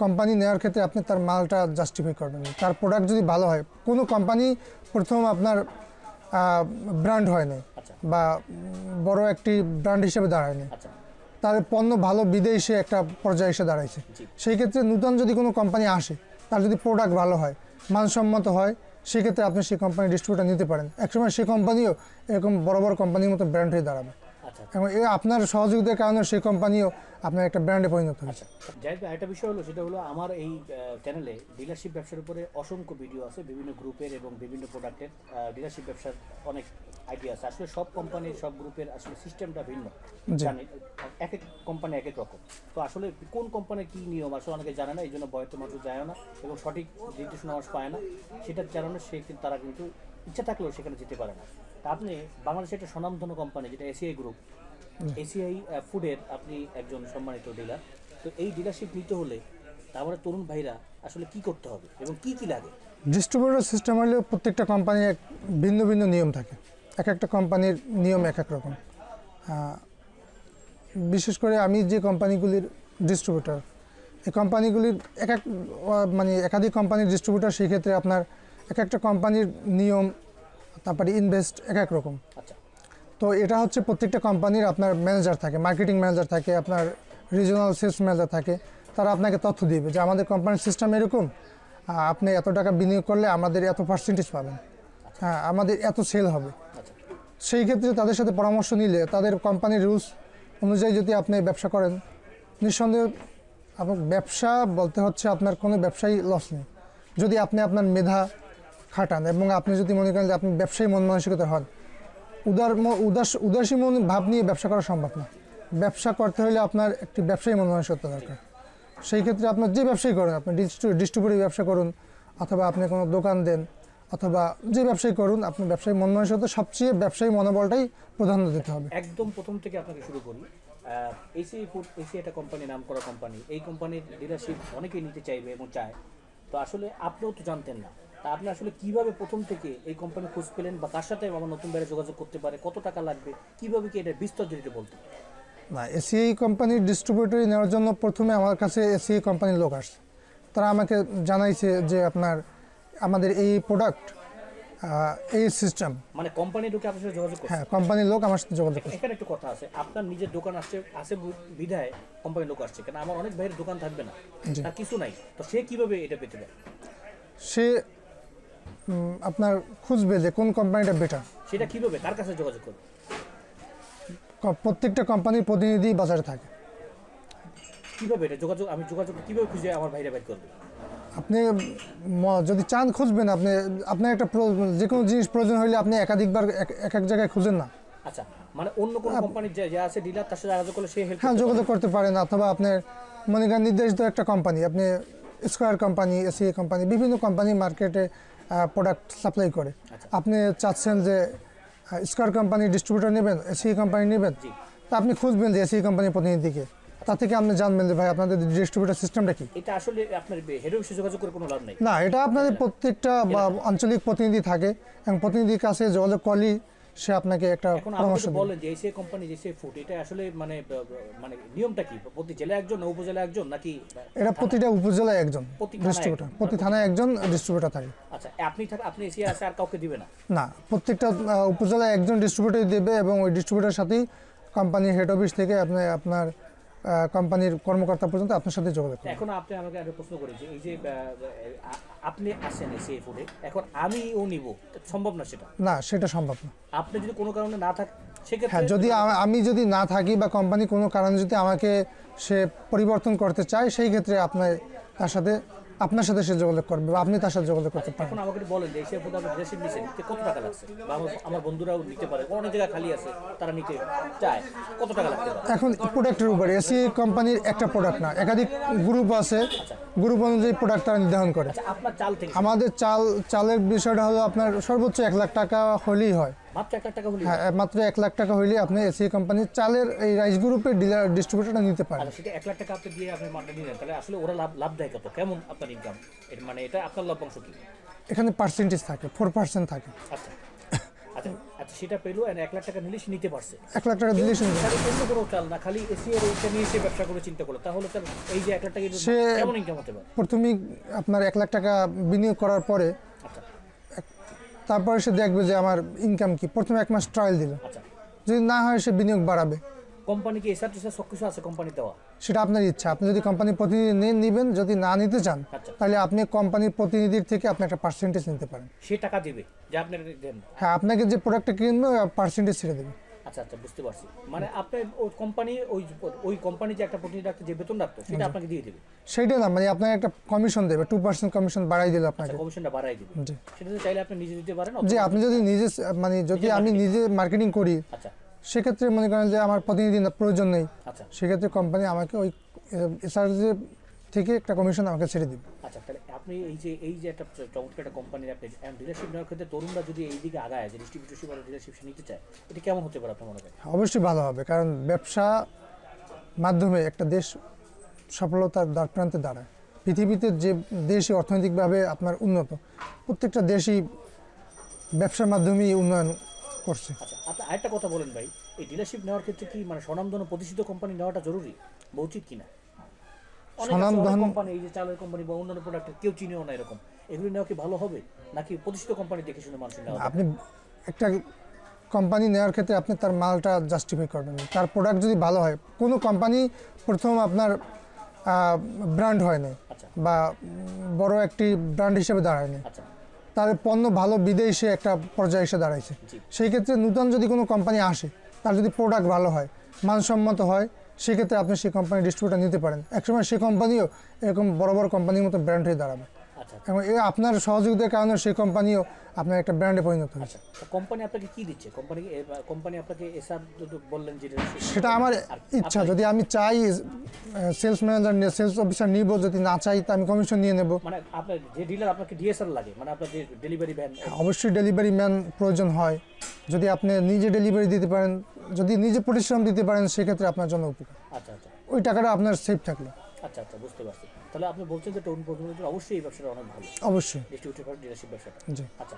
Company নেওয়ার ক্ষেত্রে আপনি তার মালটা জাস্টিফাই করবেন, তার প্রোডাক্ট যদি ভালো হয়। কোনো কোম্পানি প্রথম আপনার ব্র্যান্ড হয় না বা বড় একটি ব্র্যান্ড হিসেবে দাঁড়ায় না, তার পণ্য ভালো বিদেশে একটা পর্যায়ে এসে দাঁড়াইছে। সেই ক্ষেত্রে নূতন যদি কোনো কোম্পানি আসে, তার যদি প্রোডাক্ট ভালো হয়, মানসম্মত হয়, সেক্ষেত্রে আপনি সেই কোম্পানির ডিস্ট্রিবিউটার নিতে পারেন। একসময় সেই কোম্পানিও এরকম বড় বড় কোম্পানির মতো ব্র্যান্ড হয়ে দাঁড়াবে এবং আপনার সহযোগিতার কারণে সেই কোম্পানিও আপনার একটা ব্র্যান্ডে পরিণত হয়েছে। যাই হোক, একটা বিষয় হলো, সেটা হলো আমার এই চ্যানেলে ডিলারশিপ ব্যবসার উপরে অসংখ্য ভিডিও আছে, বিভিন্ন গ্রুপের এবং বিভিন্ন প্রোডাক্টের ডিলারশিপ ব্যবসার অনেক আইডিয়া আছে। আসলে সব কোম্পানির, সব গ্রুপের আসলে সিস্টেমটা ভিন্ন, জানি এক এক কোম্পানি এক এক রকম। তো আসলে কোন কোম্পানির কী নিয়ম আসলে অনেকে জানে না, এই জন্য বয়তে মানুষ যায় না এবং সঠিক নির্দেশনা মানুষ পায় না। সেটার কারণে তারা কিন্তু ইচ্ছা থাকলেও সেখানে যেতে পারে না। তা আপনি বাংলাদেশের একটা স্বনামধন্য কোম্পানি যেটা এসিআই গ্রুপ, এসিআই ফুডের আপনি একজন সম্মানিত ডিলার। তো এই ডিলারশিপ নিতে হলে তারপরে তরুণ ভাইরা আসলে কি করতে হবে এবং কি কি লাগে? ডিস্ট্রিবিউটর সিস্টেম হলে প্রত্যেকটা কোম্পানির ভিন্ন ভিন্ন নিয়ম থাকে, এক একটা কোম্পানির নিয়ম এক এক রকম। বিশেষ করে আমি যে কোম্পানিগুলির ডিস্ট্রিবিউটর, এই কোম্পানিগুলির একাধিক কোম্পানির ডিস্ট্রিবিউটর, সেই ক্ষেত্রে আপনার এক একটা কোম্পানির নিয়ম, তারপরে ইনভেস্ট এক এক রকম। তো এটা হচ্ছে প্রত্যেকটা কোম্পানির আপনার ম্যানেজার থাকে, মার্কেটিং ম্যানেজার থাকে, আপনার রিজনাল সেলস ম্যানেজার থাকে, তারা আপনাকে তথ্য দিবে যে আমাদের কোম্পানির সিস্টেম এরকম, আপনি এত টাকা বিনিয়োগ করলে আমাদের এত পার্সেন্টেজ পাবেন, হ্যাঁ আমাদের এত সেল হবে। সেই ক্ষেত্রে তাদের সাথে পরামর্শ নিলে, তাদের কোম্পানির রুলস অনুযায়ী যদি আপনি ব্যবসা করেন, নিঃসন্দেহে আপনার ব্যবসা বলতে হচ্ছে আপনার কোনো ব্যবসায়ী লস নেই যদি আপনি আপনার মেধা খাটান এবং আপনি যদি মনে করেন যে আপনি ব্যবসায়ী মন মানসিকতা হন। উদাসী মন ভাব নিয়ে ব্যবসা করা সম্ভব না। ব্যবসা করতে হলে আপনার একটি ব্যবসায়ী মন মানসিকতা দরকার। সেই ক্ষেত্রে আপনার যে ব্যবসায়ী করেন, আপনি ডিস্ট্রিবিউটর ব্যবসা করুন অথবা আপনি কোনো দোকান দেন অথবা যে ব্যবসায়ী করুন, আপনি ব্যবসায়ী মন মানসিকতা, সবচেয়ে ব্যবসায়ী মনোবলটাই প্রাধান্য দিতে হবে। একদম প্রথম থেকে আপনাকে শুরু করি। এসিআই ফুড, এসিআই একটা কোম্পানি, নাম করা কোম্পানি। এই কোম্পানির ডিলারশিপ অনেকেই নিতে চাইবে এবং চায়। তো আসলে আপনিও তো জানতেন না, তা আপনি আসলে কিভাবে প্রথম থেকে এই কোম্পানি খোঁজ পেলেন বা কার সাথে আমার নতুন বাইরে যোগাযোগ করতে পারে, কত টাকা লাগবে, কিভাবে কি এটা বিস্তারিত বলতে? না, এসিআই কোম্পানির ডিস্ট্রিবিউটরি নেওয়ার জন্য প্রথমে আমার কাছে এসিআই কোম্পানির লোক আসছে। তারা আমাকে জানাইছে যে আমাদের এই প্রোডাক্ট, এই সিস্টেম, মানে কোম্পানির লোক আপনার সাথে যোগাযোগ করছে? হ্যাঁ, কোম্পানির লোক আমার সাথে যোগাযোগ করছে। এখানে একটু কথা আছে, আপনার নিজের দোকান আছে বিধায় কোম্পানির লোক আসছে, কারণ আমার অনেক ভাইয়ের দোকান থাকবে না, তার কিছু নাই, তো সে কিভাবে এটা পেতে পারে? সে আপনার খুঁজবে যে কোন কোম্পানিটা বেটার। সেটা কিভাবে, কার কাছে যোগাযোগ করবে? প্রত্যেকটা কোম্পানির প্রতিনিধি বাজারে থাকে। কিভাবে এটা আমি যোগাযোগ কিভাবে খুঁজে আমার ভাইরা বের করবে? আপনি যদি চান খুঁজবেন, আপনার একটা যে কোনো জিনিস প্রয়োজন হলে আপনি একাধিকবার এক এক জায়গায় খুঁজেন না। আচ্ছা, মানে অন্য কোনো কোম্পানির যে আছে ডিলার, তার সাথে যোগাযোগ করলে সে হেল্প, হ্যাঁ, যোগাযোগ করতে পারেন। অথবা আপনার মনে করেন নির্দেশিত একটা কোম্পানি, আপনি স্কয়ার কোম্পানি, এসিআই কোম্পানি, বিভিন্ন কোম্পানি মার্কেটে প্রোডাক্ট সাপ্লাই করে। আপনি চাচ্ছেন যে স্কয়ার কোম্পানির ডিস্ট্রিবিউটর নেবেন, এসিআই কোম্পানি নেবেন, তা আপনি খুঁজবেন যে এসিআই কোম্পানির প্রতিনিধিকে, তা থেকে আপনি জানবেন যে ভাই আপনাদের ডিস্ট্রিবিউটর সিস্টেমটা কি। এটা আসলে আপনার হেড অফিসে যোগাযোগ করে কোনো লাভ নেই। না, এটা আপনাদের প্রত্যেকটা আঞ্চলিক প্রতিনিধি থাকে এবং প্রতিনিধির কাছে যোগাযোগ করলেই সে আপনাকে একটা পরামর্শ দেবে। বলেন যে এসিআই কোম্পানি, এসিআই ফুড, এটা আসলে মানে নিয়মটা কি? প্রতি জেলায় একজন, উপজেলায় একজন, নাকি? এটা প্রতিটা উপজেলায় একজন ডিস্ট্রিবিউটর, প্রতি থানায় একজন ডিস্ট্রিবিউটর থাকে। আচ্ছা, আপনি এসিআই আছে আর কাউকে দিবে না? না, প্রত্যেকটা উপজেলায় একজন ডিস্ট্রিবিউটর দেবে এবং ওই ডিস্ট্রিবিউটরের সাথেই কোম্পানির হেড অফিস থেকে আপনার কোম্পানির কর্মকর্তা পর্যন্ত আপনার সাথে যোগাযোগ করবে। এখন আপনি আমাকে একটা প্রশ্ন করেন যে এই যে আপনি আসেন এসিআই ফুডে, এখন আমিও নিব, সম্ভব না সেটা? না, সেটা সম্ভব না। আপনি যদি কোনো কারণে না থাকে সেক্ষেত্রে? হ্যাঁ, যদি আমি যদি না থাকি বা কোম্পানি কোনো কারণে যদি আমাকে সে পরিবর্তন করতে চায়, সেই ক্ষেত্রে আপনার সাথে সে যোগাযোগ করবে বা আপনি তার সাথে যোগাযোগ করতে পারেন। এখন আমাকে বলেন যে এসিআই ফুড আপনি ড্রেসিং নিছেন, কত টাকা লাগছে? বা আমার বন্ধুরাও নিতে পারে, অনেক জায়গায় খালি আছে, তারা নিতে চায়, কত টাকা লাগতে পারে? এখন প্রোডাক্টের উপরে, এসিআই কোম্পানির একটা প্রোডাক্ট না, একাধিক গ্রুপ আছে, গ্রুপ অনুযায়ী প্রোডাক্ট তারা নির্ধারণ করে। আপনার চাল থেকে? আমাদের চালের বিষয়টা হলো আপনার সর্বোচ্চ 1 লাখ টাকা হলেই হয়। মাত্র 1 লাখ টাকা হলে? হ্যাঁ, মাত্র 1 লাখ টাকা হলে আপনি এসিআই কোম্পানির চালের এই রাইস গ্রুপের ডিস্ট্রিবিউটরটা নিতে পারেন। সেটা 1 লাখ টাকা আপনি দিয়ে আপনি মালটা নিলেন, তাহলে আসলে ওরা লাভ দেয় কত? কেমন আপনার ইনকাম? মানে এটা আপনার লভ্যাংশ কি? এখানে পার্সেন্টেজ থাকে, 4% থাকে। আচ্ছা, আচ্ছা আচ্ছা, সেটা পেলো আর 1 লাখ টাকা নিলে সে নিতে পারছে। 1 লাখ টাকা দিলে সে নিবে। তাহলে অন্য কোনো চাল না, খালি এসি এর এইটা নিয়ে সে ব্যবসা করে চিন্তা করলো, তাহলে তার এই যে 1 লাখ টাকা সে- কেমন ইনকাম হতে পারে? প্রথমেই আপনার 1 লাখ টাকা বিনিয়োগ করার পরে আচ্ছা তারপরে সে দেখবে যে আমার ইনকাম কি। প্রথমে 1 মাস ট্রায়াল দিল, আচ্ছা, যদি না হয় সে বিনিয়োগ বাড়াবে। কোম্পানি কি এসআর টেসআর সব কিছু আছে কোম্পানি দেওয়া? সেটা আপনার ইচ্ছা। আপনি যদি কোম্পানির প্রতিনিধি নেবেন, যদি না নিতে চান আচ্ছা। তাহলে আপনি কোম্পানির প্রতিনিধির থেকে আপনি একটা পার্সেন্টেজ নিতে পারেন। সে টাকা দেবে যে আপনার দেন? হ্যাঁ, আপনাকে যে প্রোডাক্টটা কিনবে পার্সেন্টেজ ছেড়ে দেবে। আচ্ছা আচ্ছা, বুঝতে পারছি। মানে আপনার ওই কোম্পানি ওই কোম্পানি যে একটা প্রতিনিধি রাখতে যে বেতন রাখতো সেটা আপনাকে দিয়ে দেবে? সেইটা না, মানে আপনাকে একটা কমিশন দেবে, 2% কমিশন বাড়াই দিল আপনাকে। কমিশনটা বাড়াই দিবে, জি। সেটা তো চাইলে আপনি নিজে দিতে পারেন যে আপনি যদি নিজে মানে যদি আমি নিজে মার্কেটিং করি, আচ্ছা সেক্ষেত্রে মনে করেন যে আমার প্রতিনিধি প্রয়োজন নেই, আচ্ছা সেক্ষেত্রে কোম্পানি আমাকে ওই এসআরজি থেকে একটা কমিশন আমাকে ছেড়ে দিবে। আচ্ছা, তাহলে আপনি এই যে একটা চমৎকার একটা কোম্পানির আপনি ডিলারশিপ নেওয়ার ক্ষেত্রে তরুণরা যদি এই দিকে আগায় যে ডিস্ট্রিবিউটরশিপ আর ডিলারশিপ নিতে চায়, এটা কেমন হতে পারে আপনার মনে হয়? অবশ্যই ভালো হবে, কারণ ব্যবসা মাধ্যমে একটা দেশ সফলতার দ্বারপ্রান্তে দাঁড়ায়। পৃথিবীতে যে দেশই অর্থনৈতিকভাবে আপনার উন্নত, প্রত্যেকটা দেশই ব্যবসার মাধ্যমেই উন্নয়ন করছে। আচ্ছা, আপনি আরেকটা কথা বলেন ভাই, এই ডিলারশিপ নেওয়ার ক্ষেত্রে কি মানে স্বনামধন্য প্রতিষ্ঠিত কোম্পানি নেওয়াটা জরুরি বা উচিত কিনা? স্বনামধন্য- কোম্পানি, এই যে চালের কোম্পানি বা অন্যান্য প্রোডাক্টের কেউ চিনেও না এরকম, এগুলো নেওয়া কি ভালো হবে নাকি প্রতিষ্ঠিত কোম্পানি দেখে শুনে মানুষ নেওয়া? আপনি একটা কোম্পানি নেওয়ার ক্ষেত্রে আপনি তার মালটা জাস্টিফাই করবেন, তার প্রোডাক্ট যদি ভালো হয়। কোনো কোম্পানি প্রথম আপনার ব্র্যান্ড হয় না আচ্ছা বা বড় একটি ব্র্যান্ড হিসেবে দাঁড়ায় না, আচ্ছা তার পণ্য ভালো বিদেশে একটা পর্যায়ে এসে দাঁড়াইছে। জি। সেই ক্ষেত্রে নতুন যদি কোনো কোম্পানি আসে, তার যদি প্রোডাক্ট ভালো হয়, মানসম্মত হয়, সেক্ষেত্রে আপনি সেই কোম্পানির ডিস্ট্রিবিউটার নিতে পারেন। একসময় সেই কোম্পানিও এরকম বড় বড় কোম্পানির মতো ব্র্যান্ড হয়ে দাঁড়াবে আচ্ছা এবং আপনার সহযোগিতার কারণে সেই কোম্পানিও আপনার একটা ব্র্যান্ডে পরিণত হয়েছে। আচ্ছা, কোম্পানি আপনাকে কি দিচ্ছে? কোম্পানি আপনাকে এসআর বললেন যে সেটা আমার ইচ্ছা। যদি আমি চাই সেলস ম্যানেজার নিয়ে, সেলস অফিসার নিব, যদি না চাই তা আমি কমিশন নিয়ে নেব। মানে আপনার যে ডিলার আপনাকে ডিএসআর লাগে, মানে আপনার যে ডেলিভারি ভ্যান? অবশ্যই ডেলিভারি ম্যান প্রয়োজন হয়। যদি আপনি নিজে ডেলিভারি দিতে পারেন, যদি নিজে পরিশ্রম দিতে পারেন, সেক্ষেত্রে আপনার জন্য উপকার। আচ্ছা আচ্ছা ওই টাকাটা আপনার সেফ থাকলো। আচ্ছা আচ্ছা, বুঝতে পারছি। তাহলে আপনি বলছেন যে তরুণ প্রজন্মের জন্য অবশ্যই এই ব্যবসাটা অনেক ভালো, অবশ্যই। ডিস্ট্রিবিউটর ডিলারশিপ ব্যবসাটা। জি। আচ্ছা,